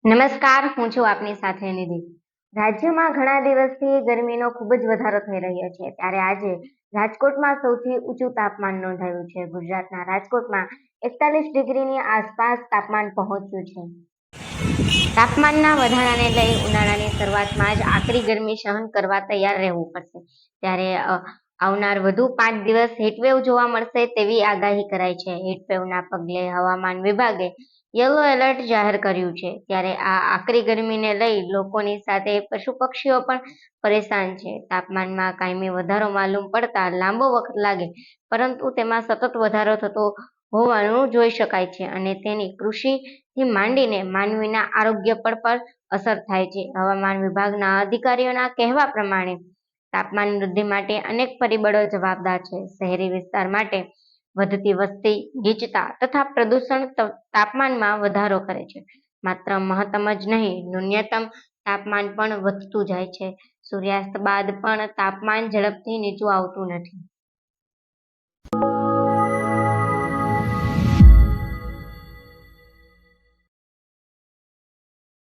નમસ્કાર, હું છું આપની સાથે નિધિ. રાજ્યમાં ઘણા દિવસથી ગરમીનો ખૂબ જ વધારો થઈ રહ્યો છે. ત્યારે આજે રાજકોટમાં સૌથી ઊંચું તાપમાન નોંધાયું છે. ગુજરાતના રાજકોટમાં 41 ડિગ્રીની આસપાસ તાપમાન પહોંચ્યું છે. તાપમાનના વધારાને લઈ ઉનાળાની શરૂઆતમાં જ આકરી ગરમી સહન કરવા તૈયાર રહેવું પડશે. ત્યારે આવનાર વધુ 5 દિવસ હીટવેવ જોવા મળશે તેવી આગાહી કરાઈ છે. હીટવેવના પગલે હવામાન વિભાગે યલો એલર્ટ જાહેર કર્યું છે. ત્યારે આ આકરી ગરમીને લઈ લોકોની સાથે પશુ પક્ષીઓ પણ પરેશાન છે. તાપમાનમાં કાયમી વધારો માલુમ પડતા લાંબો વખત લાગે, પરંતુ તેમાં સતત વધારો થતો હોવાનું જોઈ શકાય છે અને તેની કૃષિથી માંડીને માનવીના આરોગ્ય પર પણ અસર થાય છે. હવામાન વિભાગના અધિકારીઓના કહેવા પ્રમાણે તાપમાન વૃદ્ધિ માટે અનેક પરિબળો જવાબદાર છે. શહેરી વિસ્તાર માટે વધતી વસ્તી, ગીચતા તથા પ્રદૂષણ તાપમાનમાં વધારો કરે છે. માત્ર મહત્તમ જ નહીં, ન્યૂનતમ તાપમાન પણ વધતું જાય છે. સૂર્યાસ્ત બાદ પણ તાપમાન ઝડપથી નીચું આવતું નથી.